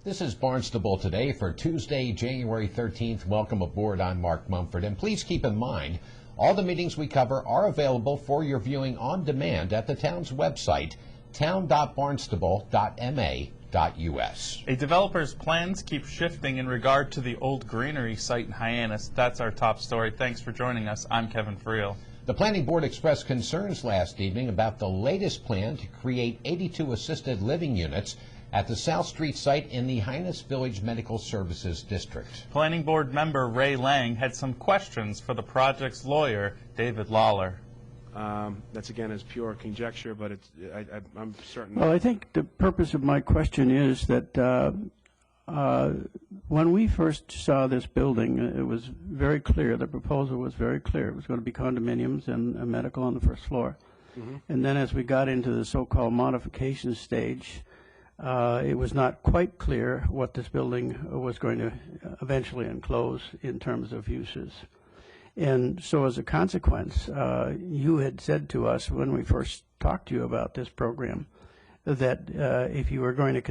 This is Barnstable Today for Tuesday, January 13th. Welcome aboard. I'm Mark Mumford. And please keep in mind, all the meetings we cover are available for your viewing on demand at the town's website, town.barnstable.ma.us. A developer's plans keep shifting in regard to the old greenery site in Hyannis. That's our top story. Thanks for joining us. I'm Kevin Friel. The Planning Board expressed concerns last evening about the latest plan to create 82 assisted living units at the South Street site in the Hyannis Village Medical Services District. Planning Board member Ray Lang had some questions for the project's lawyer, David Lawler. That's again is pure conjecture, but I'm certain. Well, I think the purpose of my question is that when we first saw this building, it was very clear, the proposal was very clear. It was going to be condominiums and a medical on the first floor. Mm-hmm. And then as we got into the so-called modification stage, it was not quite clear what this building was going to eventually enclose in terms of uses. And so as a consequence, you had said to us when we first talked to you about this program that if you were going to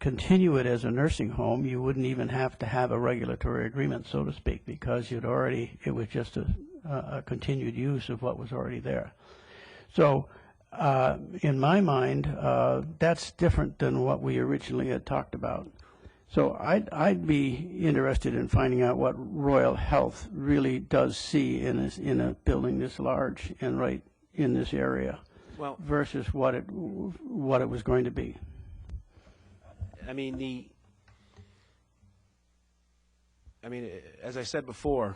continue it as a nursing home, you wouldn't even have to have a regulatory agreement, so to speak, because it was just a continued use of what was already there. So in my mind, that's different than what we originally had talked about. So I'd be interested in finding out what Royal Health really does see in a building this large and right in this area, well, versus what it was going to be. I mean, as I said before,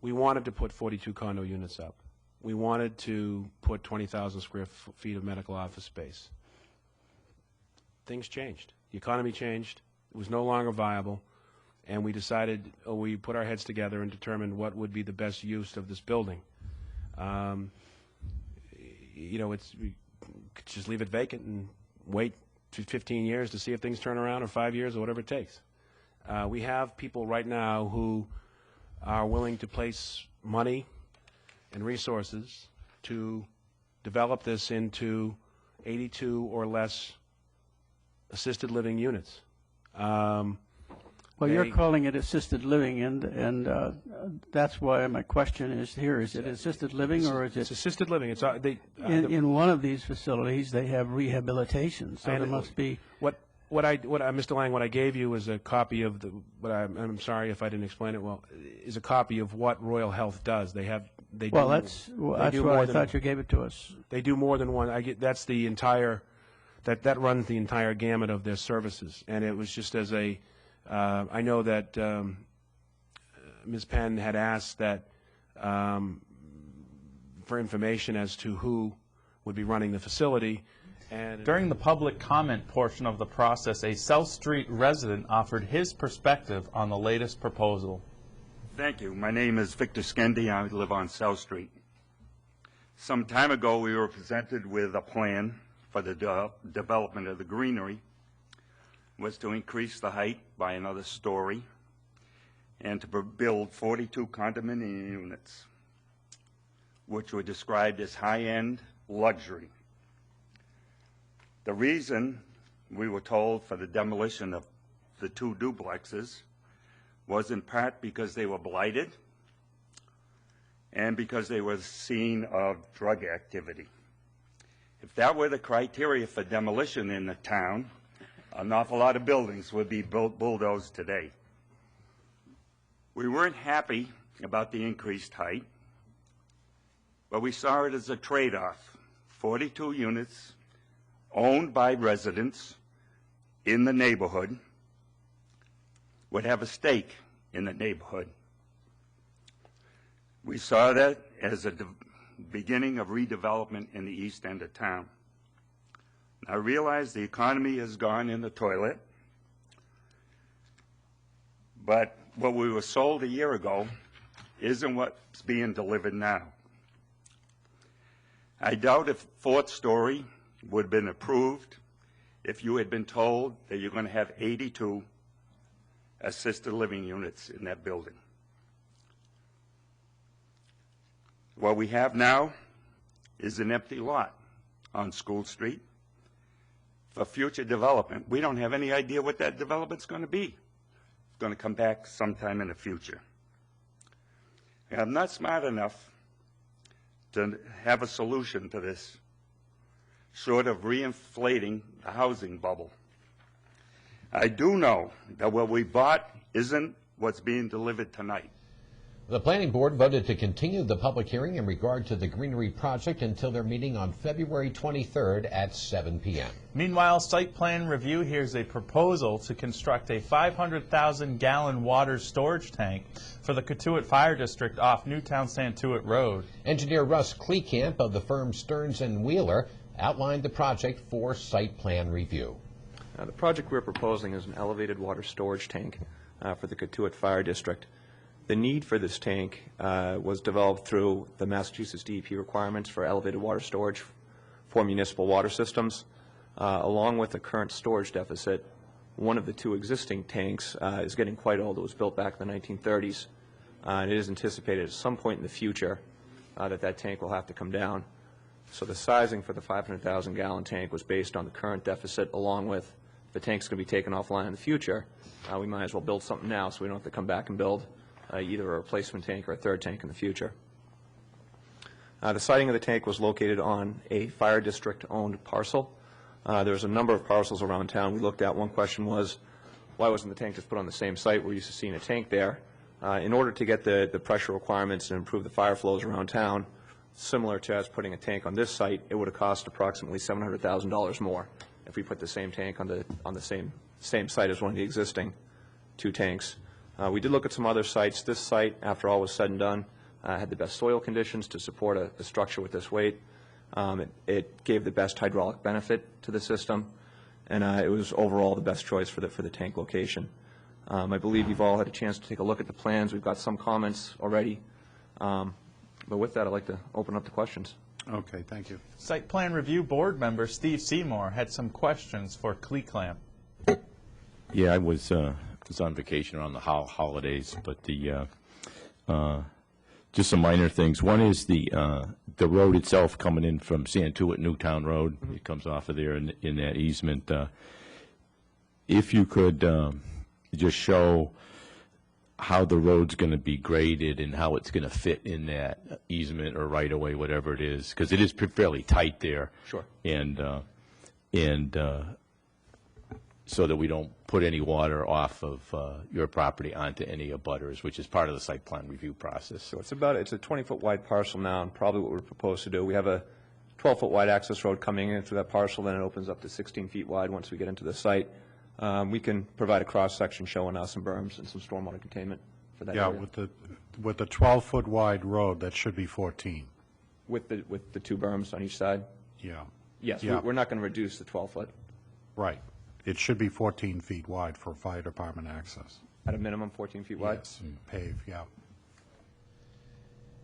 we wanted to put 42 condo units up. We wanted to put 20,000 square feet of medical office space. Things changed. The economy changed. It was no longer viable, and we decided, we put our heads together and determined what would be the best use of this building. We could just leave it vacant and wait 15 years to see if things turn around, or 5 years, or whatever it takes. We have people right now who are willing to place money and resources to develop this into 82 or less assisted living units. Well, you're calling it assisted living, and that's why my question is here: is it assisted living, or is it? It's assisted living. It's in one of these facilities they have rehabilitation, so there must be. Mr. Lang, what I gave you is a copy of the. I'm sorry if I didn't explain it well. Is a copy of what Royal Health does. That's why I thought you gave it to us. They do more than one. That's the entire. That runs the entire gamut of their services, and it was just as a. I know that Ms. Penn had asked that for information as to who would be running the facility. And during the public comment portion of the process, a South Street resident offered his perspective on the latest proposal. Thank you. My name is Victor Skendi. I live on South Street. Some time ago, we were presented with a plan for the development of the greenery. Was to increase the height by another story and to build 42 condominium units, which were described as high-end luxury. The reason we were told for the demolition of the 2 duplexes was in part because they were blighted and because they were the scene of drug activity. If that were the criteria for demolition in the town, an awful lot of buildings would be bulldozed today. We weren't happy about the increased height, but we saw it as a trade-off. 42 units owned by residents in the neighborhood would have a stake in the neighborhood. We saw that as a beginning of redevelopment in the east end of town. I realize the economy has gone in the toilet, but what we were sold a year ago isn't what's being delivered now. I doubt if 4th story would have been approved if you had been told that you're going to have 82 assisted living units in that building. What we have now is an empty lot on School Street, for future development. We don't have any idea what that development's going to be. It's going to come back sometime in the future. And I'm not smart enough to have a solution to this, short of reinflating the housing bubble. I do know that what we bought isn't what's being delivered tonight. The Planning Board voted to continue the public hearing in regard to the Greenery project until their meeting on February 23rd at 7 p.m. Meanwhile, Site Plan Review hears a proposal to construct a 500,000-gallon water storage tank for the Cotuit Fire District off Newtown Santuit Road. Engineer Russ Kleekamp of the firm Stearns & Wheeler outlined the project for Site Plan Review. The project we're proposing is an elevated water storage tank for the Cotuit Fire District. The need for this tank was developed through the Massachusetts DEP requirements for elevated water storage for municipal water systems. Along with the current storage deficit, one of the two existing tanks is getting quite old. It was built back in the 1930s. And it is anticipated at some point in the future that tank will have to come down. So the sizing for the 500,000-gallon tank was based on the current deficit, along with the tank's going to be taken offline in the future. We might as well build something now so we don't have to come back and build either a replacement tank or a third tank in the future. The siting of the tank was located on a fire district-owned parcel. There's a number of parcels around town we looked at. One question was, why wasn't the tank just put on the same site? We're used to seeing a tank there. In order to get the pressure requirements and improve the fire flows around town, similar to us putting a tank on this site, it would have cost approximately $700,000 more if we put the same tank on the same site as one of the existing two tanks. We did look at some other sites. This site, after all was said and done, had the best soil conditions to support a structure with this weight. It gave the best hydraulic benefit to the system, and it was overall the best choice for the tank location. I believe you've all had a chance to take a look at the plans. We've got some comments already. But with that, I'd like to open up to questions. Okay, thank you. Site Plan Review Board member Steve Seymour had some questions for Kleekamp. Yeah, I was on vacation around the holidays, but just some minor things. One is the road itself coming in from Santuit Newtown Road. It comes off of there in that easement. If you could just show how the road's going to be graded and how it's going to fit in that easement or right of way, whatever it is, because it is fairly tight there. Sure. And so that we don't put any water off of your property onto any abutters, which is part of the site plan review process. So it's a 20-foot wide parcel now, and probably what we're proposed to do. We have a 12-foot wide access road coming in through that parcel, then it opens up to 16 feet wide once we get into the site. We can provide a cross-section showing us some berms and some stormwater containment for that area. With the 12-foot wide road, that should be 14. With the two berms on each side? Yeah. Yes, Yeah. we're not going to reduce the 12-foot. Right. It should be 14 feet wide for fire department access. At a minimum, 14 feet wide? Yes, paved, yeah.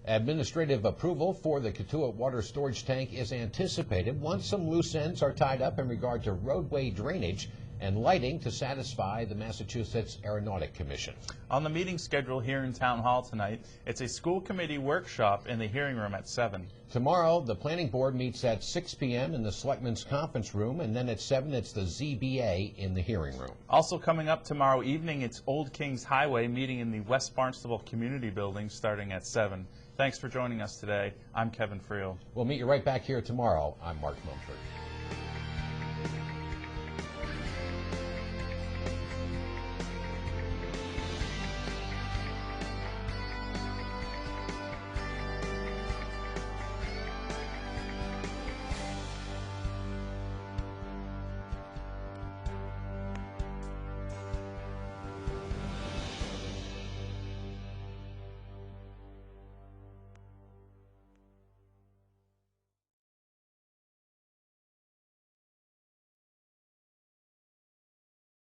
Administrative approval for the Cotuit water storage tank is anticipated once some loose ends are tied up in regard to roadway drainage and lighting to satisfy the Massachusetts Aeronautic Commission. On the meeting schedule here in Town Hall tonight, it's a school committee workshop in the hearing room at 7. Tomorrow, the Planning Board meets at 6 p.m. in the Selectmen's Conference Room, and then at 7, it's the ZBA in the hearing room. Also coming up tomorrow evening, it's Old Kings Highway meeting in the West Barnstable Community Building starting at 7. Thanks for joining us today. I'm Kevin Friel. We'll meet you right back here tomorrow. I'm Mark Mumford.